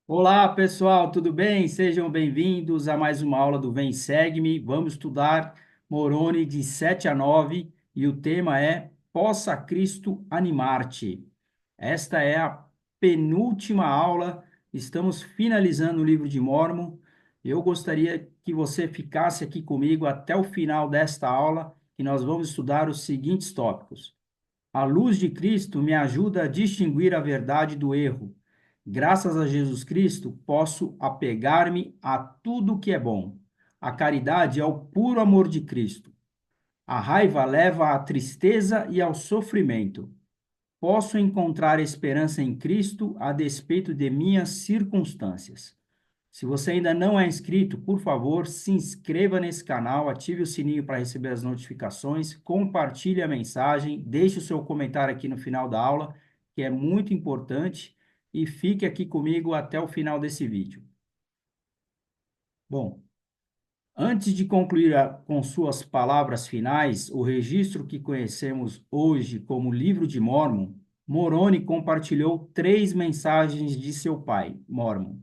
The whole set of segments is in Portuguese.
Olá, pessoal, tudo bem? Sejam bem-vindos a mais uma aula do Vem Segue-me. Vamos estudar Moroni de 7 a 9 e o tema é Possa Cristo animar-te. Esta é a penúltima aula, estamos finalizando o livro de Mórmon. Eu gostaria que você ficasse aqui comigo até o final desta aula, que nós vamos estudar os seguintes tópicos. A luz de Cristo me ajuda a distinguir a verdade do erro. Graças a Jesus Cristo, posso apegar-me a tudo que é bom. A caridade é o puro amor de Cristo. A raiva leva à tristeza e ao sofrimento. Posso encontrar esperança em Cristo a despeito de minhas circunstâncias. Se você ainda não é inscrito, por favor, se inscreva nesse canal, ative o sininho para receber as notificações, compartilhe a mensagem, deixe o seu comentário aqui no final da aula, que é muito importante, e fique aqui comigo até o final desse vídeo. Bom, antes de concluir com suas palavras finais, o registro que conhecemos hoje como Livro de Mórmon, Moroni compartilhou três mensagens de seu pai, Mórmon,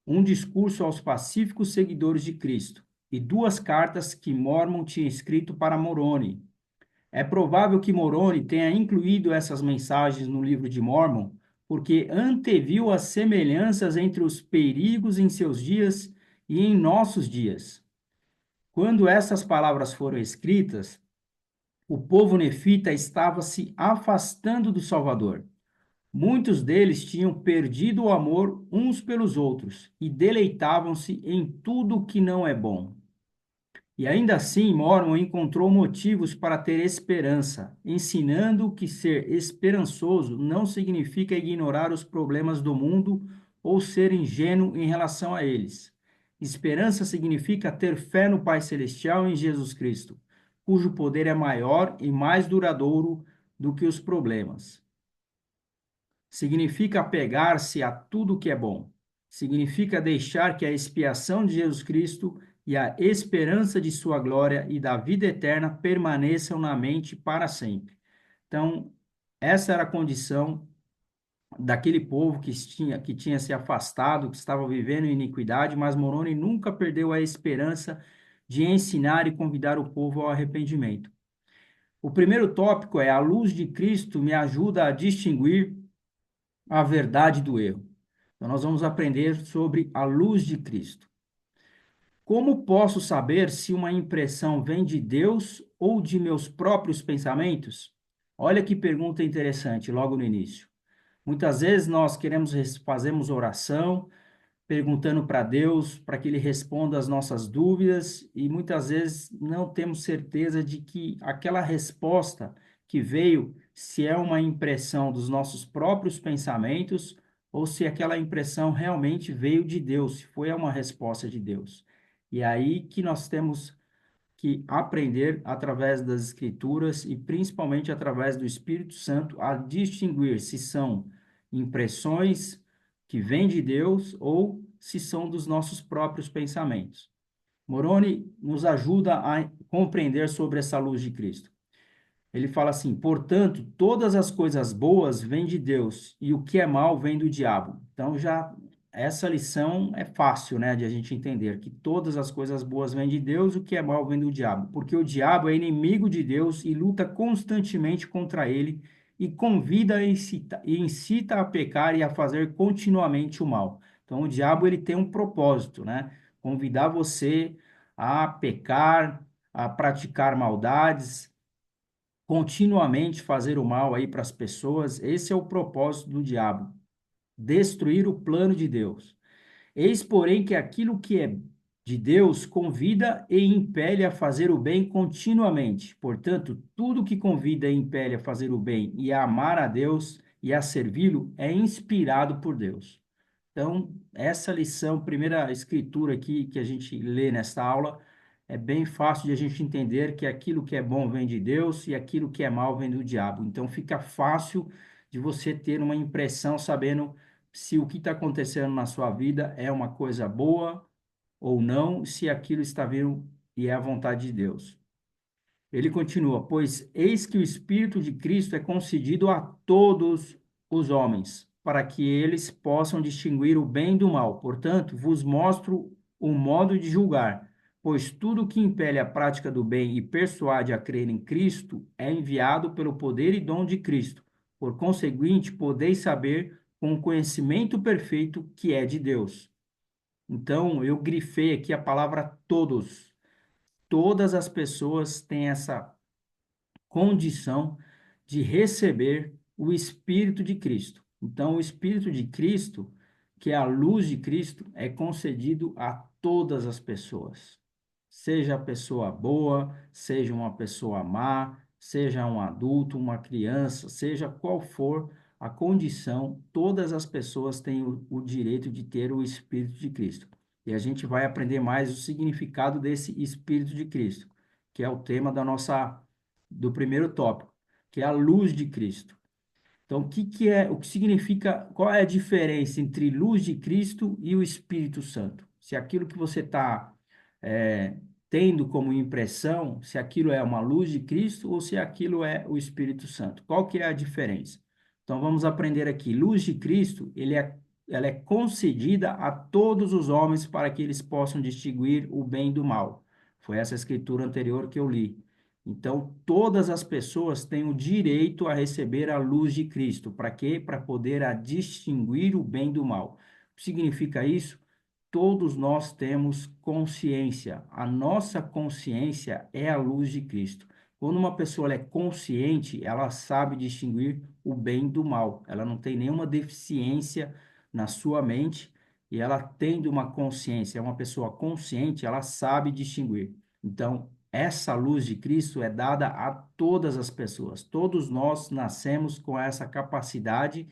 um discurso aos pacíficos seguidores de Cristo e duas cartas que Mormon tinha escrito para Moroni. É provável que Moroni tenha incluído essas mensagens no Livro de Mórmon porque anteviu as semelhanças entre os perigos em seus dias e em nossos dias. Quando essas palavras foram escritas, o povo nefita estava se afastando do Salvador. Muitos deles tinham perdido o amor uns pelos outros e deleitavam-se em tudo que não é bom. E ainda assim, Mormon encontrou motivos para ter esperança, ensinando que ser esperançoso não significa ignorar os problemas do mundo ou ser ingênuo em relação a eles. Esperança significa ter fé no Pai Celestial em Jesus Cristo, cujo poder é maior e mais duradouro do que os problemas. Significa apegar-se a tudo que é bom. Significa deixar que a expiação de Jesus Cristo e a esperança de sua glória e da vida eterna permaneçam na mente para sempre. Então, essa era a condição daquele povo que tinha se afastado, que estava vivendo em iniquidade, mas Moroni nunca perdeu a esperança de ensinar e convidar o povo ao arrependimento. O primeiro tópico é: a luz de Cristo me ajuda a distinguir a verdade do erro. Então, nós vamos aprender sobre a luz de Cristo. Como posso saber se uma impressão vem de Deus ou de meus próprios pensamentos? Olha que pergunta interessante logo no início. Muitas vezes nós fazemos oração, perguntando para Deus, para que Ele responda as nossas dúvidas, e muitas vezes não temos certeza de que aquela resposta que veio, se é uma impressão dos nossos próprios pensamentos, ou se aquela impressão realmente veio de Deus, se foi uma resposta de Deus. E é aí que nós temos que aprender através das Escrituras e principalmente através do Espírito Santo a distinguir se são impressões que vêm de Deus ou se são dos nossos próprios pensamentos. Moroni nos ajuda a compreender sobre essa luz de Cristo. Ele fala assim: portanto, todas as coisas boas vêm de Deus e o que é mal vem do diabo. Então, já essa lição é fácil, né, de a gente entender que todas as coisas boas vêm de Deus, o que é mal vem do diabo, porque o diabo é inimigo de Deus e luta constantemente contra ele e convida e incita a pecar e a fazer continuamente o mal. Então, o diabo ele tem um propósito, né? Convidar você a pecar, a praticar maldades, continuamente fazer o mal aí para as pessoas. Esse é o propósito do diabo, destruir o plano de Deus. Eis, porém, que aquilo que é de Deus convida e impele a fazer o bem continuamente. Portanto, tudo que convida e impele a fazer o bem e a amar a Deus e a servi-lo é inspirado por Deus. Então, essa lição, primeira escritura aqui que a gente lê nesta aula, é bem fácil de a gente entender que aquilo que é bom vem de Deus e aquilo que é mal vem do diabo. Então, fica fácil de você ter uma impressão sabendo se o que está acontecendo na sua vida é uma coisa boa ou não, se aquilo está vindo e é a vontade de Deus. Ele continua: pois eis que o Espírito de Cristo é concedido a todos os homens. para que eles possam distinguir o bem do mal. Portanto, vos mostro o modo de julgar, pois tudo que impele a prática do bem e persuade a crer em Cristo é enviado pelo poder e dom de Cristo. Por conseguinte, podeis saber com o conhecimento perfeito que é de Deus. Então, eu grifei aqui a palavra todos. Todas as pessoas têm essa condição de receber o Espírito de Cristo. Então, o Espírito de Cristo, que é a luz de Cristo, é concedido a todas as pessoas. Seja a pessoa boa, seja uma pessoa má, seja um adulto, uma criança, seja qual for a condição, todas as pessoas têm o direito de ter o Espírito de Cristo. E a gente vai aprender mais o significado desse Espírito de Cristo, que é o tema do primeiro tópico, que é a luz de Cristo. Então, o que significa, qual é a diferença entre luz de Cristo e o Espírito Santo? Se aquilo que você está tendo como impressão, se aquilo é uma luz de Cristo ou se aquilo é o Espírito Santo. Qual que é a diferença? Então, vamos aprender aqui. Luz de Cristo, ela é concedida a todos os homens para que eles possam distinguir o bem do mal. Foi essa escritura anterior que eu li. Então, todas as pessoas têm o direito a receber a luz de Cristo. Para quê? Para poder distinguir o bem do mal. O que significa isso? Todos nós temos consciência. A nossa consciência é a luz de Cristo. Quando uma pessoa é consciente, ela sabe distinguir o bem do mal. Ela não tem nenhuma deficiência na sua mente e ela tendo uma consciência, é uma pessoa consciente, ela sabe distinguir. Então, essa luz de Cristo é dada a todas as pessoas. Todos nós nascemos com essa capacidade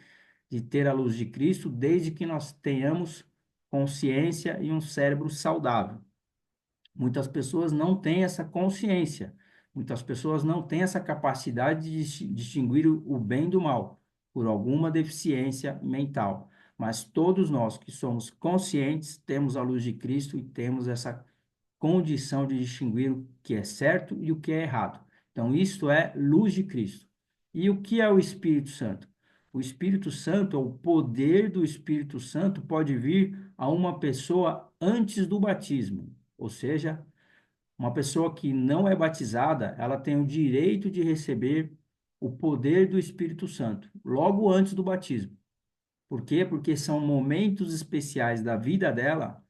de ter a luz de Cristo, desde que nós tenhamos consciência e um cérebro saudável. Muitas pessoas não têm essa consciência. Muitas pessoas não têm essa capacidade de distinguir o bem do mal por alguma deficiência mental. Mas todos nós que somos conscientes temos a luz de Cristo e temos essa condição de distinguir o que é certo e o que é errado. Então, isto é luz de Cristo. E o que é o Espírito Santo? O Espírito Santo, ou o poder do Espírito Santo, pode vir a uma pessoa antes do batismo. Ou seja, uma pessoa que não é batizada, ela tem o direito de receber o poder do Espírito Santo, logo antes do batismo. Por quê? Porque são momentos especiais da vida dela.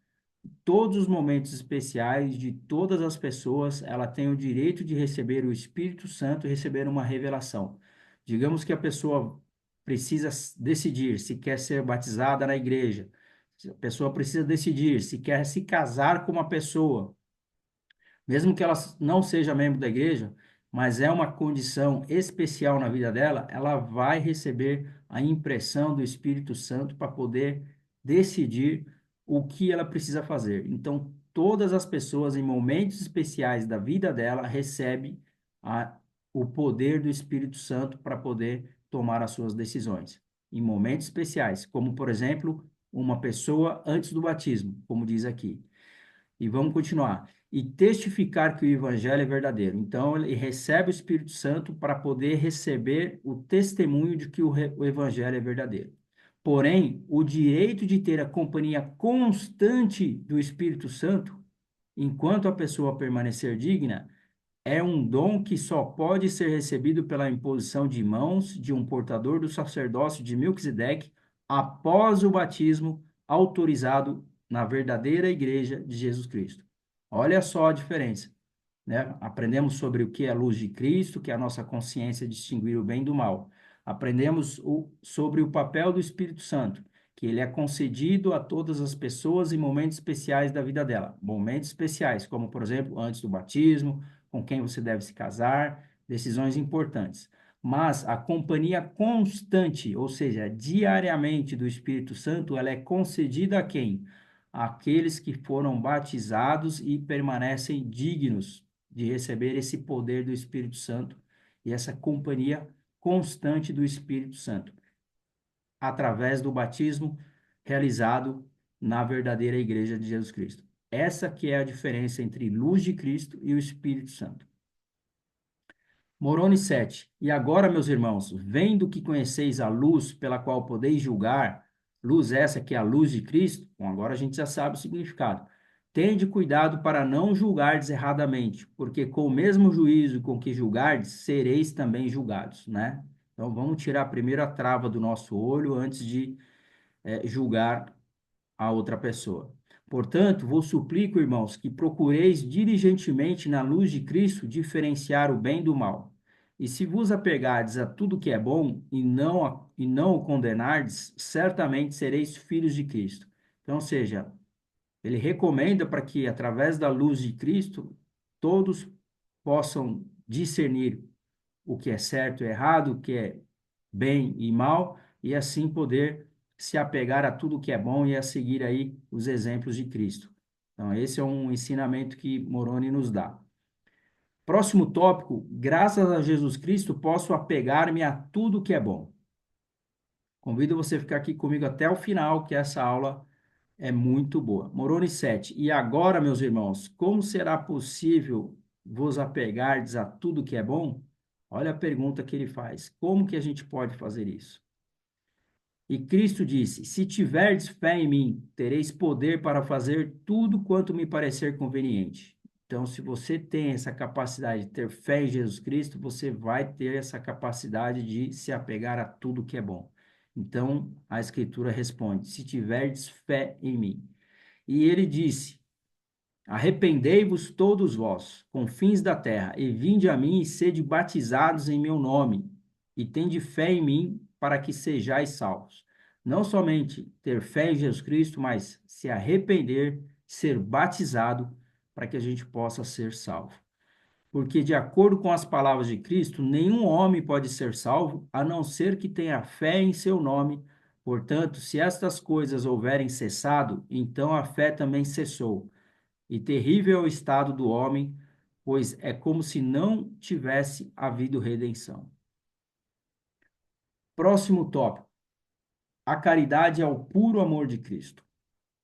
Todos os momentos especiais de todas as pessoas, ela tem o direito de receber o Espírito Santo e receber uma revelação. Digamos que a pessoa precisa decidir se quer ser batizada na igreja, a pessoa precisa decidir se quer se casar com uma pessoa, mesmo que ela não seja membro da igreja, mas é uma condição especial na vida dela, ela vai receber a impressão do Espírito Santo para poder decidir o que ela precisa fazer. Então, todas as pessoas em momentos especiais da vida dela recebem o poder do Espírito Santo para poder tomar as suas decisões. Em momentos especiais, como, por exemplo, uma pessoa antes do batismo, como diz aqui. E vamos continuar. E testificar que o evangelho é verdadeiro. Então, ele recebe o Espírito Santo para poder receber o testemunho de que o evangelho é verdadeiro. Porém, o direito de ter a companhia constante do Espírito Santo, enquanto a pessoa permanecer digna, é um dom que só pode ser recebido pela imposição de mãos de um portador do sacerdócio de Melquisedeque após o batismo autorizado na verdadeira igreja de Jesus Cristo. Olha só a diferença, né? Aprendemos sobre o que é a luz de Cristo, que é a nossa consciência distinguir o bem do mal. Aprendemos sobre o papel do Espírito Santo, que ele é concedido a todas as pessoas em momentos especiais da vida dela. Momentos especiais, como, por exemplo, antes do batismo, com quem você deve se casar, decisões importantes. Mas a companhia constante, ou seja, diariamente do Espírito Santo, ela é concedida a quem? Àqueles que foram batizados e permanecem dignos de receber esse poder do Espírito Santo e essa companhia constante do Espírito Santo, através do batismo realizado na verdadeira igreja de Jesus Cristo. Essa que é a diferença entre luz de Cristo e o Espírito Santo. Moroni 7. E agora, meus irmãos, vendo que conheceis a luz pela qual podeis julgar, luz essa que é a luz de Cristo, bom, agora a gente já sabe o significado. Tende cuidado para não julgardes erradamente, porque com o mesmo juízo com que julgardes, sereis também julgados, né? Então vamos tirar primeiro a trava do nosso olho antes de julgar a outra pessoa. Portanto, vos suplico, irmãos, que procureis diligentemente na luz de Cristo diferenciar o bem do mal. E se vos apegardes a tudo que é bom e não o condenardes, certamente sereis filhos de Cristo. Então, ou seja, ele recomenda para que, através da luz de Cristo, todos possam discernir o que é certo e errado, o que é bem e mal, e assim poder se apegar a tudo que é bom e a seguir aí os exemplos de Cristo. Então, esse é um ensinamento que Moroni nos dá. Próximo tópico, graças a Jesus Cristo, posso apegar-me a tudo que é bom. Convido você a ficar aqui comigo até o final, que essa aula é muito boa. Moroni 7. E agora, meus irmãos, como será possível vos apegardes a tudo que é bom? Olha a pergunta que ele faz. Como que a gente pode fazer isso? E Cristo disse: Se tiverdes fé em mim, tereis poder para fazer tudo quanto me parecer conveniente. Então, se você tem essa capacidade de ter fé em Jesus Cristo, você vai ter essa capacidade de se apegar a tudo que é bom. Então, a Escritura responde: Se tiverdes fé em mim. E ele disse: Arrependei-vos todos vós, confins da terra, e vinde a mim e sede batizados em meu nome, e tende fé em mim para que sejais salvos. Não somente ter fé em Jesus Cristo, mas se arrepender, ser batizado, para que a gente possa ser salvo. Porque, de acordo com as palavras de Cristo, nenhum homem pode ser salvo, a não ser que tenha fé em seu nome. Portanto, se estas coisas houverem cessado, então a fé também cessou. E terrível é o estado do homem, pois é como se não tivesse havido redenção. Próximo tópico. A caridade é o puro amor de Cristo.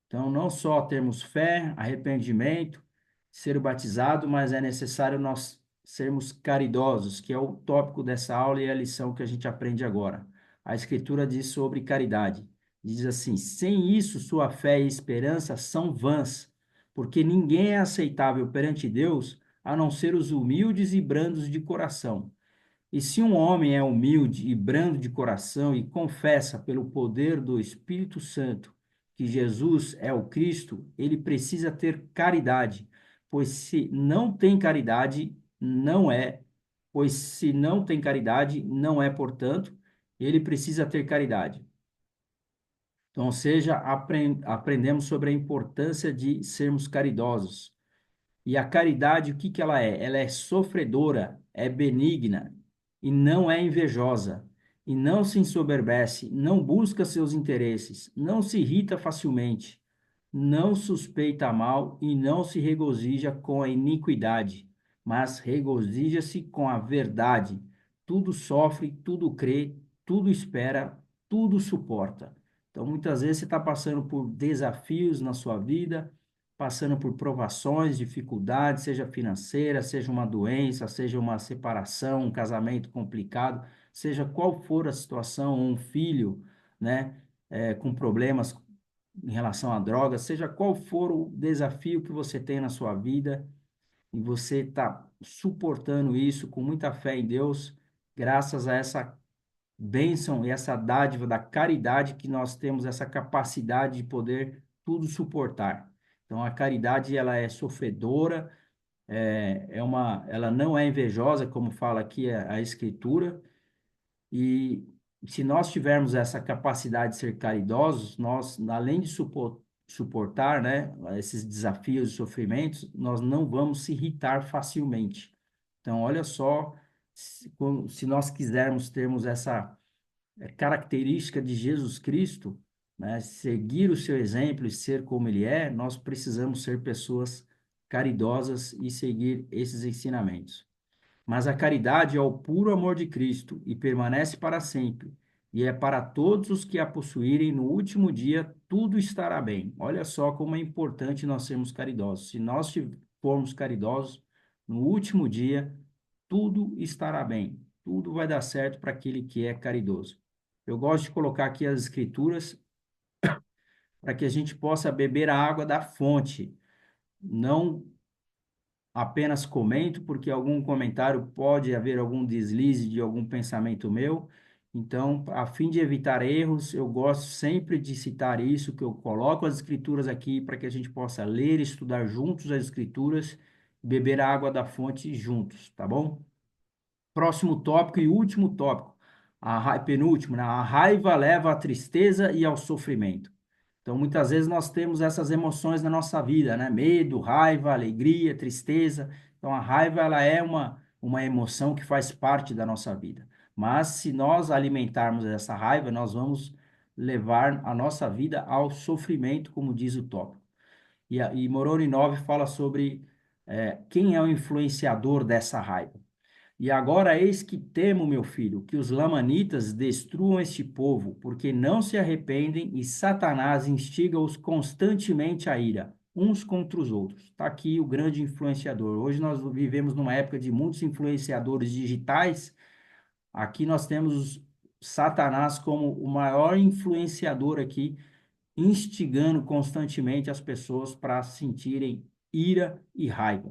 Então, não só termos fé, arrependimento, ser batizado, mas é necessário nós sermos caridosos, que é o tópico dessa aula e a lição que a gente aprende agora. A Escritura diz sobre caridade. Diz assim: sem isso, sua fé e esperança são vãs, porque ninguém é aceitável perante Deus a não ser os humildes e brandos de coração. E se um homem é humilde e brando de coração e confessa pelo poder do Espírito Santo que Jesus é o Cristo, ele precisa ter caridade, pois se não tem caridade, não é, pois se não tem caridade, não é, portanto, ele precisa ter caridade. Então, ou seja, aprendemos sobre a importância de sermos caridosos. E a caridade, o que que ela é? Ela é sofredora, é benigna e não é invejosa, e não se ensoberbece, não busca seus interesses, não se irrita facilmente, não suspeita mal e não se regozija com a iniquidade, mas regozija-se com a verdade. Tudo sofre, tudo crê, tudo espera, tudo suporta. Então, muitas vezes você está passando por desafios na sua vida, passando por provações, dificuldades, seja financeira, seja uma doença, seja uma separação, um casamento complicado, seja qual for a situação, um filho, né, com problemas em relação a drogas, seja qual for o desafio que você tem na sua vida, e você está suportando isso com muita fé em Deus, graças a essa bênção e essa dádiva da caridade que nós temos essa capacidade de poder tudo suportar. Então a caridade ela é sofredora, ela não é invejosa, como fala aqui a Escritura, e se nós tivermos essa capacidade de ser caridosos, nós, além de suportar, né, esses desafios e sofrimentos, nós não vamos se irritar facilmente. Então, olha só, se nós quisermos termos essa característica de Jesus Cristo, né, seguir o seu exemplo e ser como ele é, nós precisamos ser pessoas caridosas e seguir esses ensinamentos. Mas a caridade é o puro amor de Cristo e permanece para sempre, e é para todos os que a possuírem no último dia, tudo estará bem. Olha só como é importante nós sermos caridosos. Se nós formos caridosos, no último dia, tudo estará bem. Tudo vai dar certo para aquele que é caridoso. Eu gosto de colocar aqui as escrituras para que a gente possa beber a água da fonte. Não apenas comento, porque algum comentário pode haver algum deslize de algum pensamento meu. Então, a fim de evitar erros, eu gosto sempre de citar isso, que eu coloco as escrituras aqui para que a gente possa ler e estudar juntos as escrituras, beber a água da fonte juntos, tá bom? Próximo tópico e último tópico, penúltimo, né? A raiva leva à tristeza e ao sofrimento. Então, muitas vezes nós temos essas emoções na nossa vida, né? Medo, raiva, alegria, tristeza. Então, a raiva, ela é uma emoção que faz parte da nossa vida. Mas, se nós alimentarmos essa raiva, nós vamos levar a nossa vida ao sofrimento, como diz o tópico. E Moroni 9 fala sobre quem é o influenciador dessa raiva. E agora eis que temo, meu filho, que os lamanitas destruam este povo, porque não se arrependem e Satanás instiga-os constantemente à ira, uns contra os outros. Está aqui o grande influenciador. Hoje nós vivemos numa época de muitos influenciadores digitais. Aqui nós temos Satanás como o maior influenciador aqui, instigando constantemente as pessoas para sentirem ira e raiva.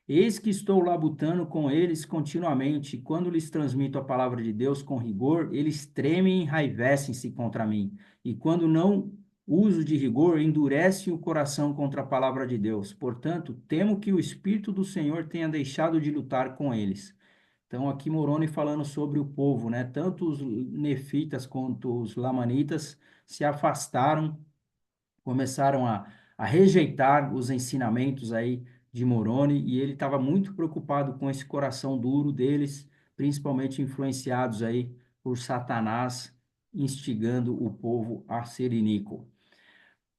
Eis que estou labutando com eles continuamente, e quando lhes transmito a palavra de Deus com rigor, eles tremem e enraivecem-se contra mim. E quando não uso de rigor, endurecem o coração contra a palavra de Deus. Portanto, temo que o Espírito do Senhor tenha deixado de lutar com eles. Então, aqui Moroni falando sobre o povo, né? Tanto os nefitas quanto os lamanitas se afastaram, começaram a rejeitar os ensinamentos aí de Moroni, e ele estava muito preocupado com esse coração duro deles, principalmente influenciados aí por Satanás, instigando o povo a ser iníquo.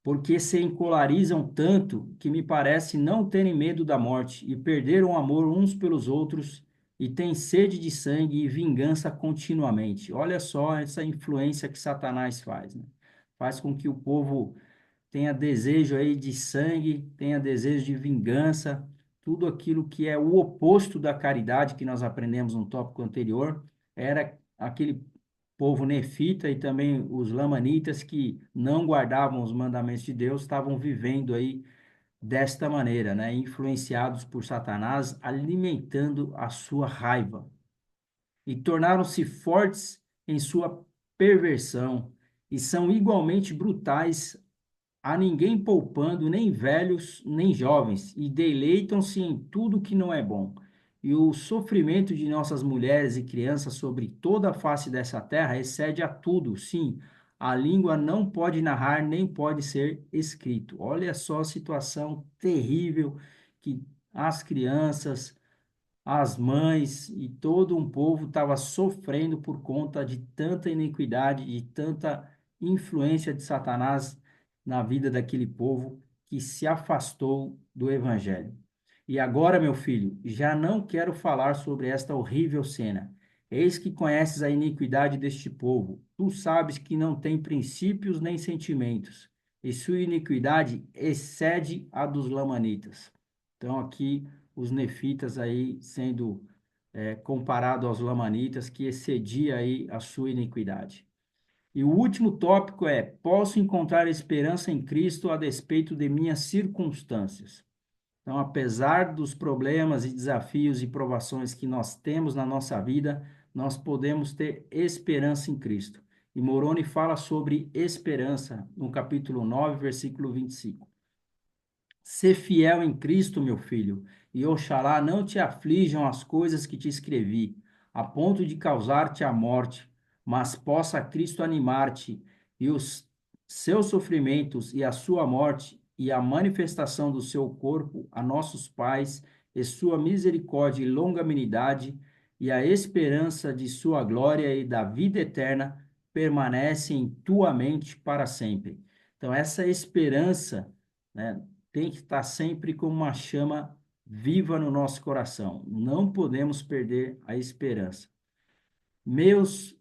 Porque se encolarizam tanto que me parece não terem medo da morte e perderam o amor uns pelos outros e têm sede de sangue e vingança continuamente. Olha só essa influência que Satanás faz, né? Faz com que o povo tenha desejo aí de sangue, tenha desejo de vingança, tudo aquilo que é o oposto da caridade que nós aprendemos no tópico anterior, era aquele povo nefita e também os lamanitas que não guardavam os mandamentos de Deus, estavam vivendo aí desta maneira, né, influenciados por Satanás, alimentando a sua raiva e tornaram-se fortes em sua perversão e são igualmente brutais, a ninguém poupando, nem velhos, nem jovens, e deleitam-se em tudo que não é bom. E o sofrimento de nossas mulheres e crianças sobre toda a face dessa terra excede a tudo. Sim, a língua não pode narrar, nem pode ser escrito. Olha só a situação terrível que as crianças, as mães e todo um povo estava sofrendo por conta de tanta iniquidade, de tanta influência de Satanás na vida daquele povo que se afastou do evangelho. E agora, meu filho, já não quero falar sobre esta horrível cena. Eis que conheces a iniquidade deste povo. Tu sabes que não tem princípios nem sentimentos, e sua iniquidade excede a dos lamanitas. Então, aqui os nefitas aí sendo comparado aos lamanitas, que excedia aí a sua iniquidade. E o último tópico é: posso encontrar esperança em Cristo a despeito de minhas circunstâncias. Então, apesar dos problemas e desafios e provações que nós temos na nossa vida, nós podemos ter esperança em Cristo. E Moroni fala sobre esperança no capítulo 9, versículo 25. Ser fiel em Cristo, meu filho, e oxalá não te aflijam as coisas que te escrevi, a ponto de causar-te a morte, mas possa Cristo animar-te, e os seus sofrimentos e a sua morte, e a manifestação do seu corpo a nossos pais, e sua misericórdia e longanimidade, e a esperança de sua glória e da vida eterna, permanecem em tua mente para sempre. Então, essa esperança, né, tem que estar sempre como uma chama viva no nosso coração. Não podemos perder a esperança. Meus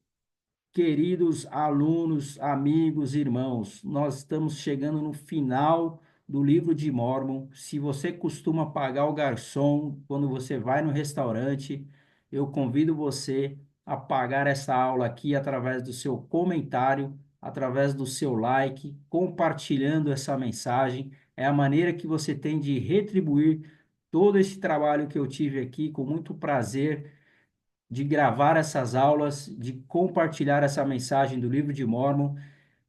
queridos alunos, amigos, irmãos, nós estamos chegando no final do livro de Mórmon. Se você costuma pagar o garçom quando você vai no restaurante, eu convido você a pagar essa aula aqui através do seu comentário, através do seu like, compartilhando essa mensagem. É a maneira que você tem de retribuir todo esse trabalho que eu tive aqui com muito prazer de gravar essas aulas, de compartilhar essa mensagem do livro de Mórmon.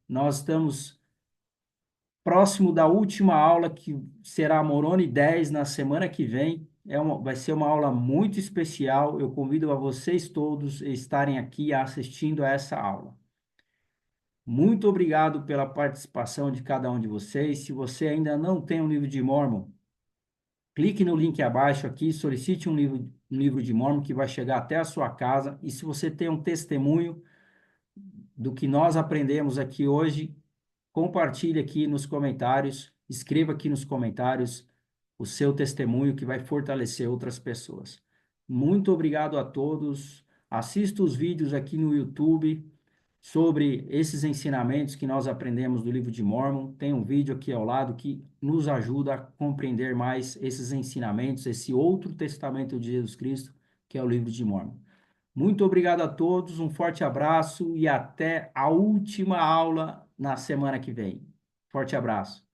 Nós estamos próximo da última aula, que será Moroni 10 na semana que vem. Vai ser uma aula muito especial. Eu convido a vocês todos a estarem aqui assistindo a essa aula. Muito obrigado pela participação de cada um de vocês. Se você ainda não tem um livro de Mórmon, clique no link abaixo aqui, solicite um livro de Mórmon que vai chegar até a sua casa. E se você tem um testemunho do que nós aprendemos aqui hoje, compartilhe aqui nos comentários, escreva aqui nos comentários o seu testemunho que vai fortalecer outras pessoas. Muito obrigado a todos. Assista os vídeos aqui no YouTube sobre esses ensinamentos que nós aprendemos do livro de Mórmon. Tem um vídeo aqui ao lado que nos ajuda a compreender mais esses ensinamentos, esse outro testamento de Jesus Cristo, que é o livro de Mórmon. Muito obrigado a todos, um forte abraço e até a última aula na semana que vem. Forte abraço.